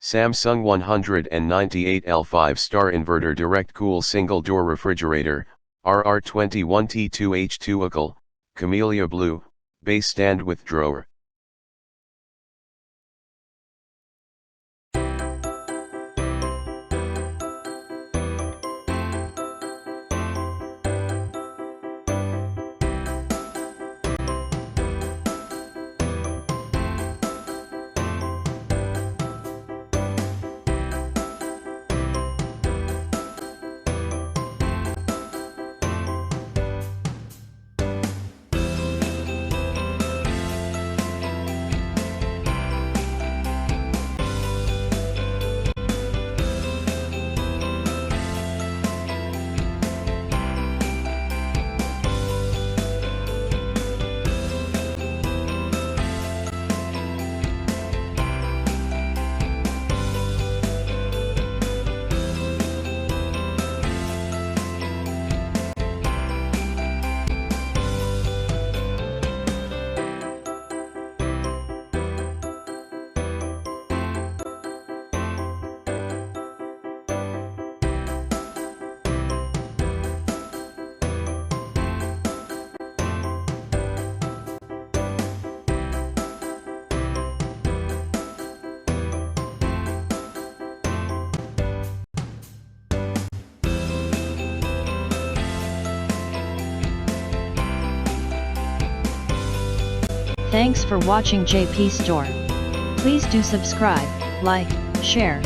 Samsung 198L 5-star inverter direct cool single door refrigerator, RR21T2H2WCUHL, Camellia blue, base stand with drawer. Thanks for watching JP Store. Please do subscribe, like, share,